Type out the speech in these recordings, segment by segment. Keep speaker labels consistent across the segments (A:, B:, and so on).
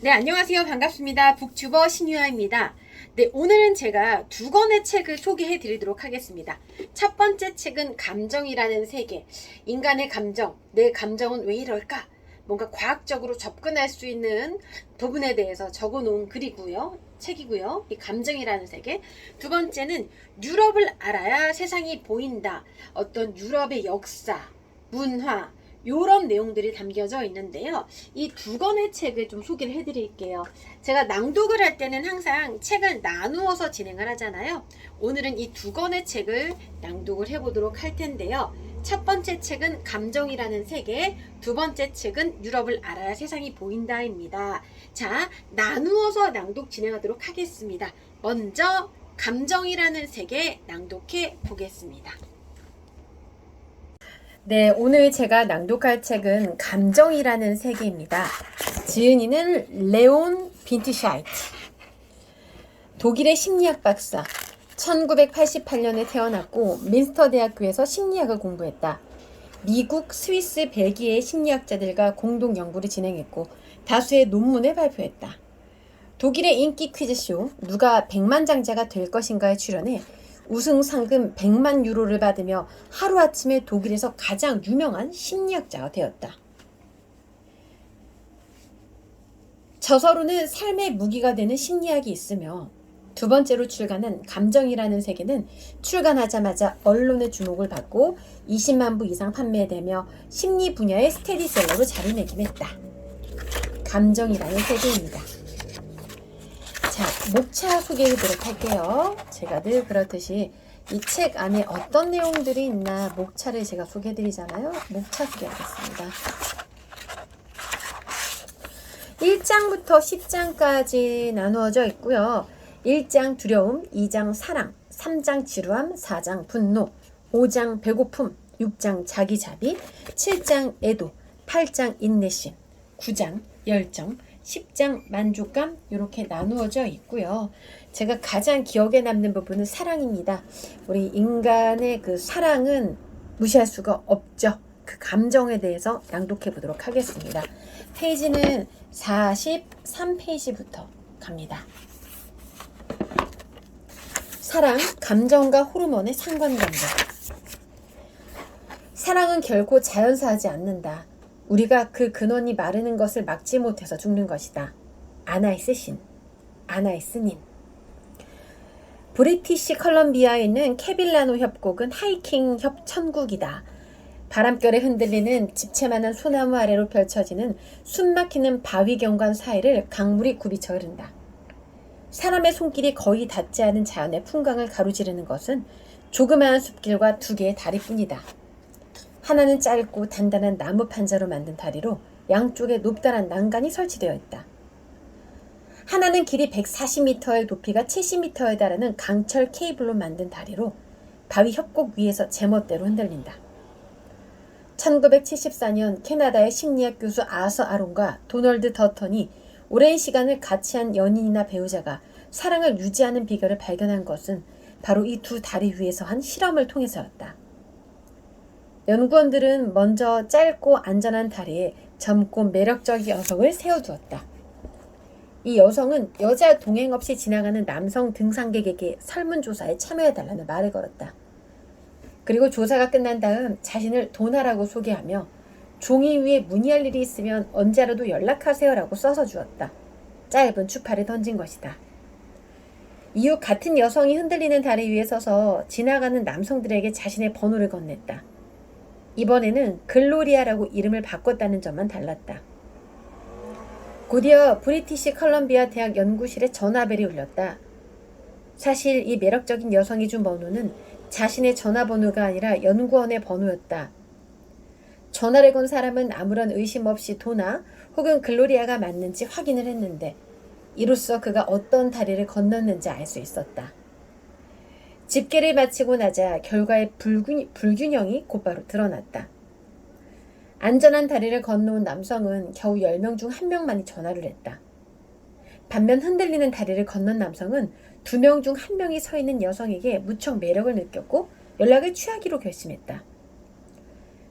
A: 네, 안녕하세요. 반갑습니다. 북튜버 신유아입니다. 네, 오늘은 제가 두 권의 책을 소개해 드리도록 하겠습니다. 첫 번째 책은 감정이라는 세계. 인간의 감정, 내 감정은 왜 이럴까? 뭔가 과학적으로 접근할 수 있는 부분에 대해서 적어 놓은 책이고요. 이 감정이라는 세계. 두 번째는 유럽을 알아야 세상이 보인다. 어떤 유럽의 역사, 문화, 요런 내용들이 담겨져 있는데요. 이 두 권의 책을 좀 소개를 해드릴게요. 제가 낭독을 할 때는 항상 책을 나누어서 진행을 하잖아요. 오늘은 이 두 권의 책을 낭독을 해보도록 할 텐데요. 첫 번째 책은 감정이라는 세계, 두 번째 책은 유럽을 알아야 세상이 보인다입니다. 자, 나누어서 낭독 진행하도록 하겠습니다. 먼저 감정이라는 세계 낭독해 보겠습니다. 네, 오늘 제가 낭독할 책은 감정이라는 세계입니다. 지은이는 레온 빈트샤이트. 독일의 심리학 박사. 1988년에 태어났고 민스터 대학교에서 심리학을 공부했다. 미국, 스위스, 벨기에의 심리학자들과 공동 연구를 진행했고 다수의 논문을 발표했다. 독일의 인기 퀴즈쇼 누가 백만장자가 될 것인가에 출연해 우승 상금 100만 유로를 받으며 하루아침에 독일에서 가장 유명한 심리학자가 되었다. 저서로는 삶의 무기가 되는 심리학이 있으며 두 번째로 출간한 감정이라는 세계는 출간하자마자 언론의 주목을 받고 20만 부 이상 판매되며 심리 분야의 스테디셀러로 자리매김했다. 감정이라는 세계입니다. 자, 목차 소개해보도록 할게요. 제가 늘 그렇듯이 이 책 안에 어떤 내용들이 있나 목차를 제가 소개해드리잖아요. 목차 소개하겠습니다. 1장부터 10장까지 나누어져 있고요. 1장 두려움, 2장 사랑, 3장 지루함, 4장 분노, 5장 배고픔, 6장 자기자비, 7장 애도, 8장 인내심, 9장 열정, 10장 만족감 이렇게 나누어져 있고요. 제가 가장 기억에 남는 부분은 사랑입니다. 우리 인간의 그 사랑은 무시할 수가 없죠. 그 감정에 대해서 낭독해 보도록 하겠습니다. 페이지는 43페이지부터 갑니다. 사랑, 감정과 호르몬의 상관관계. 사랑은 결코 자연사하지 않는다. 우리가 그 근원이 마르는 것을 막지 못해서 죽는 것이다. 아나이스 신, 아나이스 님. 브리티시 컬럼비아에 있는 캐빌라노 협곡은 하이킹 천국이다. 바람결에 흔들리는 집채만한 소나무 아래로 펼쳐지는 숨막히는 바위 경관 사이를 강물이 굽이쳐 흐른다. 사람의 손길이 거의 닿지 않은 자연의 풍광을 가로지르는 것은 조그마한 숲길과 두 개의 다리뿐이다. 하나는 짧고 단단한 나무 판자로 만든 다리로 양쪽에 높다란 난간이 설치되어 있다. 하나는 길이 140m의 높이가 70m에 달하는 강철 케이블로 만든 다리로 바위 협곡 위에서 제멋대로 흔들린다. 1974년 캐나다의 심리학 교수 아서 아론과 도널드 더턴이 오랜 시간을 같이 한 연인이나 배우자가 사랑을 유지하는 비결을 발견한 것은 바로 이 두 다리 위에서 한 실험을 통해서였다. 연구원들은 먼저 짧고 안전한 다리에 젊고 매력적인 여성을 세워두었다. 이 여성은 여자 동행 없이 지나가는 남성 등산객에게 설문조사에 참여해달라는 말을 걸었다. 그리고 조사가 끝난 다음 자신을 도나라고 소개하며 종이 위에 문의할 일이 있으면 언제라도 연락하세요라고 써서 주었다. 짧은 추파를 던진 것이다. 이후 같은 여성이 흔들리는 다리 위에 서서 지나가는 남성들에게 자신의 번호를 건넸다. 이번에는 글로리아라고 이름을 바꿨다는 점만 달랐다. 곧이어 브리티시 컬럼비아 대학 연구실에 전화벨이 울렸다. 사실 이 매력적인 여성이 준 번호는 자신의 전화번호가 아니라 연구원의 번호였다. 전화를 건 사람은 아무런 의심 없이 도나 혹은 글로리아가 맞는지 확인을 했는데 이로써 그가 어떤 다리를 건넜는지 알 수 있었다. 집계를 마치고 나자 결과의 불균형이 곧바로 드러났다. 안전한 다리를 건너온 남성은 겨우 10명 중 1명만이 전화를 했다. 반면 흔들리는 다리를 건넌 남성은 2명 중 1명이 서 있는 여성에게 무척 매력을 느꼈고 연락을 취하기로 결심했다.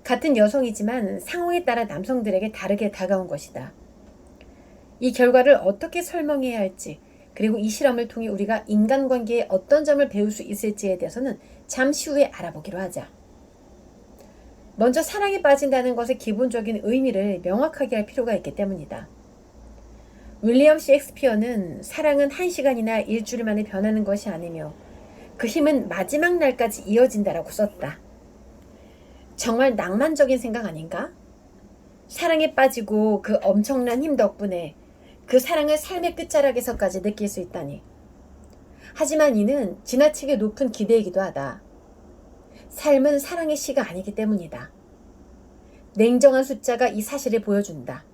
A: 같은 여성이지만 상황에 따라 남성들에게 다르게 다가온 것이다. 이 결과를 어떻게 설명해야 할지, 그리고 이 실험을 통해 우리가 인간관계에 어떤 점을 배울 수 있을지에 대해서는 잠시 후에 알아보기로 하자. 먼저 사랑에 빠진다는 것의 기본적인 의미를 명확하게 할 필요가 있기 때문이다. 윌리엄 셰익스피어는 사랑은 1시간이나 일주일 만에 변하는 것이 아니며 그 힘은 마지막 날까지 이어진다라고 썼다. 정말 낭만적인 생각 아닌가? 사랑에 빠지고 그 엄청난 힘 덕분에 그 사랑을 삶의 끝자락에서까지 느낄 수 있다니. 하지만 이는 지나치게 높은 기대이기도 하다. 삶은 사랑의 시가 아니기 때문이다. 냉정한 숫자가 이 사실을 보여준다.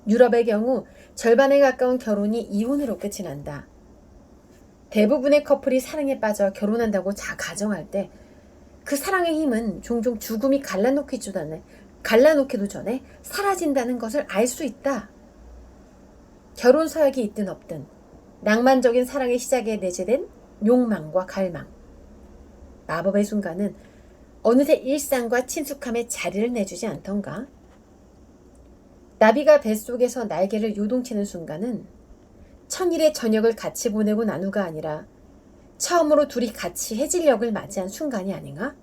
A: 유럽의 경우 절반에 가까운 결혼이 이혼으로 끝이 난다. 대부분의 커플이 사랑에 빠져 결혼한다고 가정할 때 그 사랑의 힘은 종종 죽음이 갈라놓기도 전에 사라진다는 것을 알 수 있다. 결혼 서약이 있든 없든 낭만적인 사랑의 시작에 내재된 욕망과 갈망. 마법의 순간은 어느새 일상과 친숙함에 자리를 내주지 않던가? 나비가 뱃속에서 날개를 요동치는 순간은 천일의 저녁을 같이 보내고 난 후가 아니라 처음으로 둘이 같이 해질녘을 맞이한 순간이 아닌가?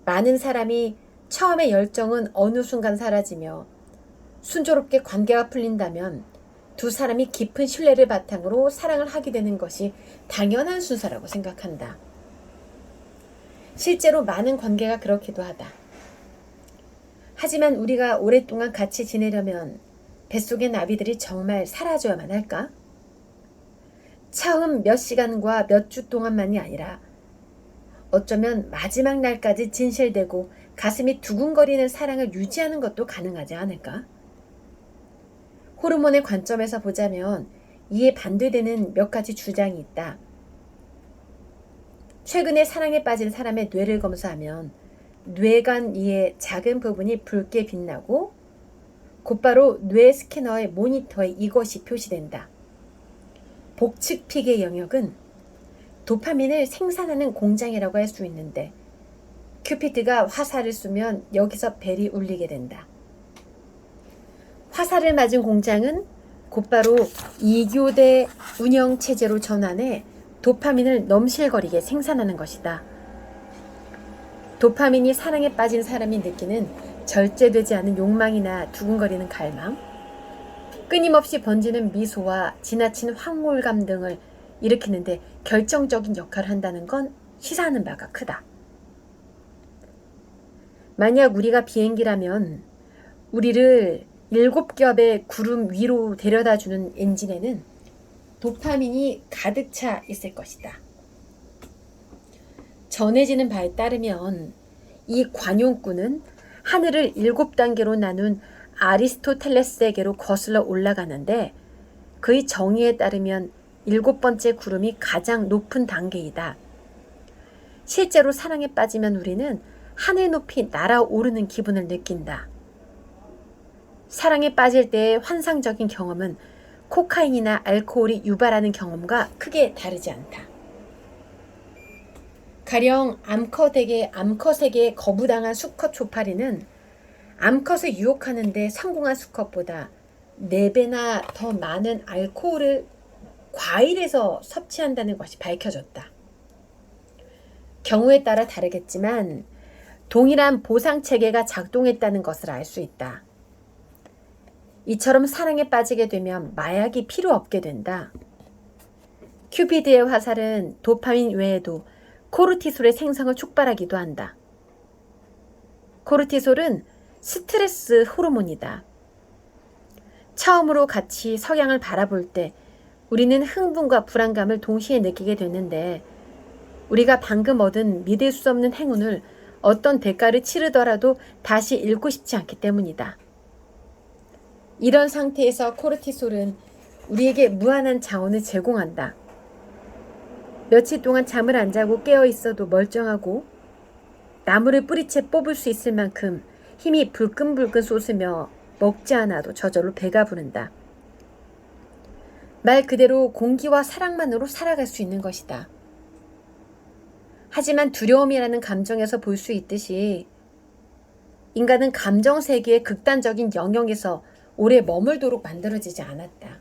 A: 많은 사람이 처음의 열정은 어느 순간 사라지며 순조롭게 관계가 풀린다면 두 사람이 깊은 신뢰를 바탕으로 사랑을 하게 되는 것이 당연한 순서라고 생각한다. 실제로 많은 관계가 그렇기도 하다. 하지만 우리가 오랫동안 같이 지내려면 뱃속의 나비들이 정말 사라져야만 할까? 처음 몇 시간과 몇 주 동안만이 아니라 어쩌면 마지막 날까지 진실되고 가슴이 두근거리는 사랑을 유지하는 것도 가능하지 않을까? 호르몬의 관점에서 보자면 이에 반대되는 몇 가지 주장이 있다. 최근에 사랑에 빠진 사람의 뇌를 검사하면 뇌간 위의 작은 부분이 붉게 빛나고 곧바로 뇌 스캐너의 모니터에 이것이 표시된다. 복측픽의 영역은 도파민을 생산하는 공장이라고 할 수 있는데 큐피드가 화살을 쏘면 여기서 벨이 울리게 된다. 화살을 맞은 공장은 곧바로 2교대 운영체제로 전환해 도파민을 넘실거리게 생산하는 것이다. 도파민이 사랑에 빠진 사람이 느끼는 절제되지 않은 욕망이나 두근거리는 갈망, 끊임없이 번지는 미소와 지나친 황홀감 등을 일으키는데 결정적인 역할을 한다는 건 시사하는 바가 크다. 만약 우리가 비행기라면 우리를 7겹의 구름 위로 데려다주는 엔진에는 도파민이 가득 차 있을 것이다. 전해지는 바에 따르면 이 관용구는 하늘을 7단계로 나눈 아리스토텔레스에게로 거슬러 올라가는데 그의 정의에 따르면 7번째 구름이 가장 높은 단계이다. 실제로 사랑에 빠지면 우리는 하늘 높이 날아오르는 기분을 느낀다. 사랑에 빠질 때의 환상적인 경험은 코카인이나 알코올이 유발하는 경험과 크게 다르지 않다. 가령 암컷에게 거부당한 수컷 조파리는 암컷을 유혹하는 데 성공한 수컷보다 4배나 더 많은 알코올을 과일에서 섭취한다는 것이 밝혀졌다. 경우에 따라 다르겠지만 동일한 보상체계가 작동했다는 것을 알 수 있다. 이처럼 사랑에 빠지게 되면 마약이 필요 없게 된다. 큐피드의 화살은 도파민 외에도 코르티솔의 생성을 촉발하기도 한다. 코르티솔은 스트레스 호르몬이다. 처음으로 같이 석양을 바라볼 때 우리는 흥분과 불안감을 동시에 느끼게 되는데 우리가 방금 얻은 믿을 수 없는 행운을 어떤 대가를 치르더라도 다시 잃고 싶지 않기 때문이다. 이런 상태에서 코르티솔은 우리에게 무한한 자원을 제공한다. 며칠 동안 잠을 안 자고 깨어 있어도 멀쩡하고 나무를 뿌리채 뽑을 수 있을 만큼 힘이 불끈불끈 솟으며 먹지 않아도 저절로 배가 부른다. 말 그대로 공기와 사랑만으로 살아갈 수 있는 것이다. 하지만 두려움이라는 감정에서 볼 수 있듯이 인간은 감정 세계의 극단적인 영역에서 오래 머물도록 만들어지지 않았다.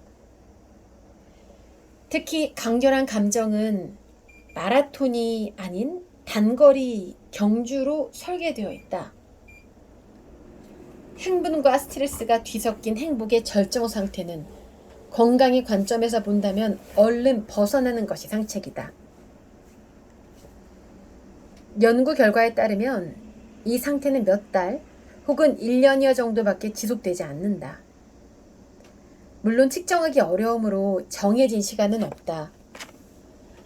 A: 특히 강렬한 감정은 마라톤이 아닌 단거리 경주로 설계되어 있다. 흥분과 스트레스가 뒤섞인 행복의 절정 상태는 건강의 관점에서 본다면 얼른 벗어나는 것이 상책이다. 연구 결과에 따르면 이 상태는 몇 달 혹은 1년여 정도밖에 지속되지 않는다. 물론 측정하기 어려우므로 정해진 시간은 없다.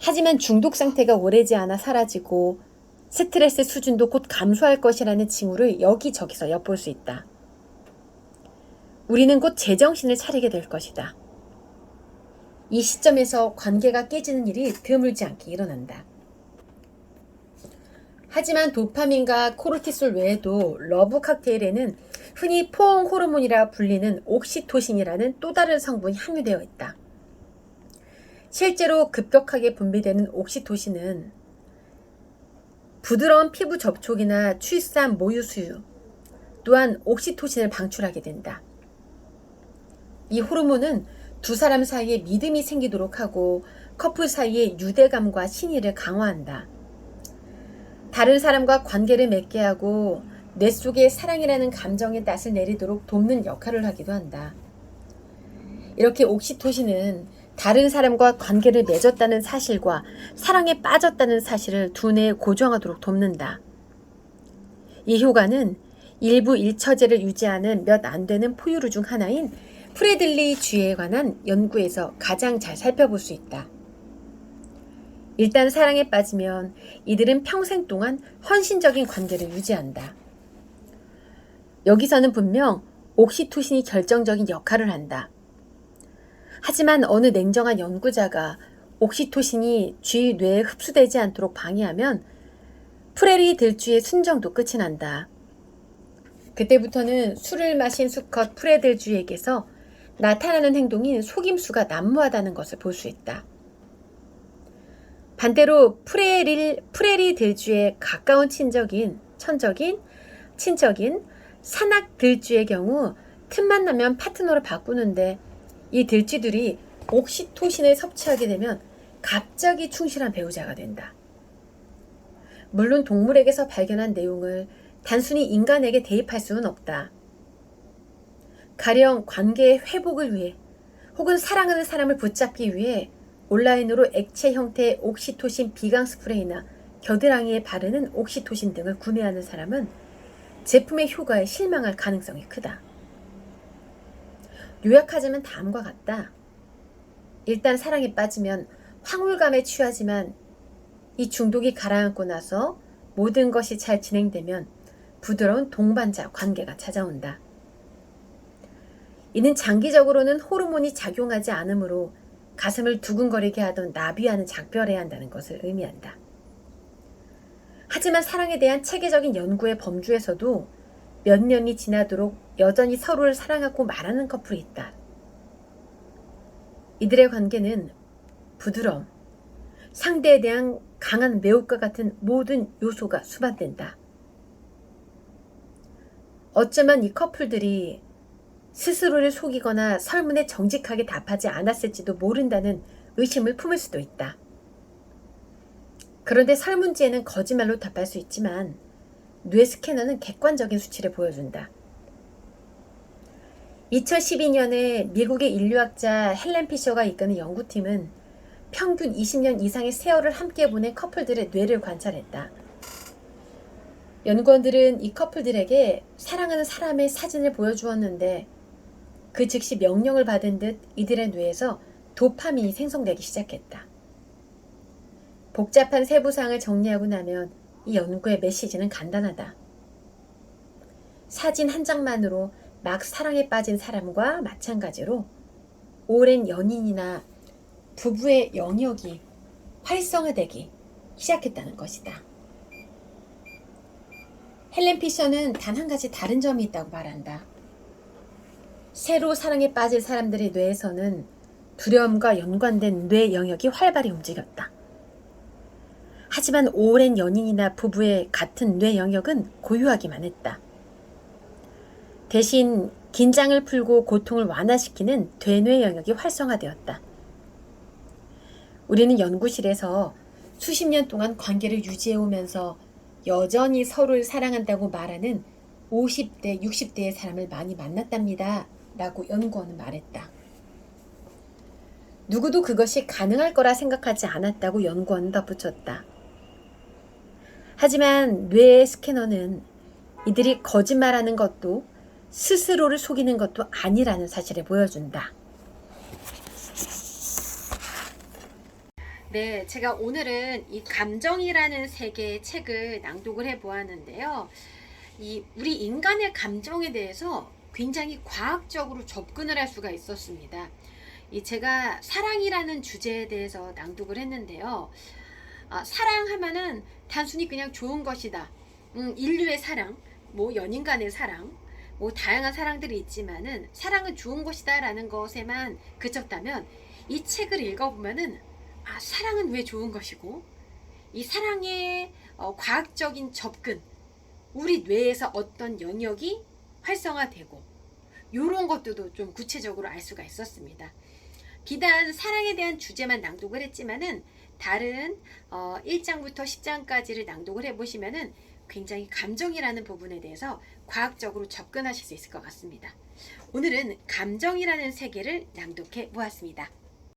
A: 하지만 중독 상태가 오래지 않아 사라지고 스트레스 수준도 곧 감소할 것이라는 징후를 여기저기서 엿볼 수 있다. 우리는 곧 제정신을 차리게 될 것이다. 이 시점에서 관계가 깨지는 일이 드물지 않게 일어난다. 하지만 도파민과 코르티솔 외에도 러브 칵테일에는 흔히 포옹 호르몬이라 불리는 옥시토신이라는 또 다른 성분이 함유되어 있다. 실제로 급격하게 분비되는 옥시토신은 부드러운 피부 접촉이나 출산 모유 수유 또한 옥시토신을 방출하게 된다. 이 호르몬은 두 사람 사이에 믿음이 생기도록 하고 커플 사이의 유대감과 신의를 강화한다. 다른 사람과 관계를 맺게 하고 뇌 속에 사랑이라는 감정의 낯을 내리도록 돕는 역할을 하기도 한다. 이렇게 옥시토신은 다른 사람과 관계를 맺었다는 사실과 사랑에 빠졌다는 사실을 두뇌에 고정하도록 돕는다. 이 효과는 일부 일처제를 유지하는 몇 안 되는 포유류 중 하나인 프레들리주에 관한 연구에서 가장 잘 살펴볼 수 있다. 일단 사랑에 빠지면 이들은 평생 동안 헌신적인 관계를 유지한다. 여기서는 분명 옥시토신이 결정적인 역할을 한다. 하지만 어느 냉정한 연구자가 옥시토신이 쥐 뇌에 흡수되지 않도록 방해하면 프레리 들쥐의 순정도 끝이 난다. 그때부터는 술을 마신 수컷 프레들쥐에게서 나타나는 행동인 속임수가 난무하다는 것을 볼 수 있다. 반대로 프레리 들쥐의 가까운 친척인 산악 들쥐의 경우 틈만 나면 파트너를 바꾸는데 이 들쥐들이 옥시토신을 섭취하게 되면 갑자기 충실한 배우자가 된다. 물론 동물에게서 발견한 내용을 단순히 인간에게 대입할 수는 없다. 가령 관계의 회복을 위해 혹은 사랑하는 사람을 붙잡기 위해 온라인으로 액체 형태의 옥시토신 비강 스프레이나 겨드랑이에 바르는 옥시토신 등을 구매하는 사람은 제품의 효과에 실망할 가능성이 크다. 요약하자면 다음과 같다. 일단 사랑에 빠지면 황홀감에 취하지만 이 중독이 가라앉고 나서 모든 것이 잘 진행되면 부드러운 동반자 관계가 찾아온다. 이는 장기적으로는 호르몬이 작용하지 않으므로 가슴을 두근거리게 하던 나비와는 작별해야 한다는 것을 의미한다. 하지만 사랑에 대한 체계적인 연구의 범주에서도 몇 년이 지나도록 여전히 서로를 사랑하고 말하는 커플이 있다. 이들의 관계는 부드러움, 상대에 대한 강한 매혹과 같은 모든 요소가 수반된다. 어쩌면 이 커플들이 스스로를 속이거나 설문에 정직하게 답하지 않았을지도 모른다는 의심을 품을 수도 있다. 그런데 설문지에는 거짓말로 답할 수 있지만 뇌 스캐너는 객관적인 수치를 보여준다. 2012년에 미국의 인류학자 헬렌 피셔가 이끄는 연구팀은 평균 20년 이상의 세월을 함께 보낸 커플들의 뇌를 관찰했다. 연구원들은 이 커플들에게 사랑하는 사람의 사진을 보여주었는데 그 즉시 명령을 받은 듯 이들의 뇌에서 도파민이 생성되기 시작했다. 복잡한 세부사항을 정리하고 나면 이 연구의 메시지는 간단하다. 사진 한 장만으로 막 사랑에 빠진 사람과 마찬가지로 오랜 연인이나 부부의 영역이 활성화되기 시작했다는 것이다. 헬렌 피셔는 단 한 가지 다른 점이 있다고 말한다. 새로 사랑에 빠질 사람들의 뇌에서는 두려움과 연관된 뇌 영역이 활발히 움직였다. 하지만 오랜 연인이나 부부의 같은 뇌 영역은 고요하기만 했다. 대신 긴장을 풀고 고통을 완화시키는 되뇌 영역이 활성화되었다. 우리는 연구실에서 수십 년 동안 관계를 유지해오면서 여전히 서로를 사랑한다고 말하는 50대, 60대의 사람을 많이 만났답니다. 라고 연구원은 말했다. 누구도 그것이 가능할 거라 생각하지 않았다고 연구원은 덧붙였다. 하지만 뇌의 스캐너는 이들이 거짓말하는 것도 스스로를 속이는 것도 아니라는 사실을 보여준다. 네, 제가 오늘은 이 감정이라는 세계의 책을 낭독을 해보았는데요. 우리 인간의 감정에 대해서 굉장히 과학적으로 접근을 할 수가 있었습니다. 제가 사랑이라는 주제에 대해서 낭독을 했는데요. 사랑하면은 단순히 그냥 좋은 것이다. 인류의 사랑, 뭐 연인 간의 사랑, 뭐 다양한 사랑들이 있지만은 사랑은 좋은 것이다 라는 것에만 그쳤다면 이 책을 읽어보면은 사랑은 왜 좋은 것이고 이 사랑의 과학적인 접근, 우리 뇌에서 어떤 영역이 활성화되고 이런 것들도 좀 구체적으로 알 수가 있었습니다. 비단 사랑에 대한 주제만 낭독을 했지만은 다른 1장부터 10장까지를 낭독을 해보시면은 굉장히 감정이라는 부분에 대해서 과학적으로 접근하실 수 있을 것 같습니다. 오늘은 감정이라는 세계를 낭독해 보았습니다.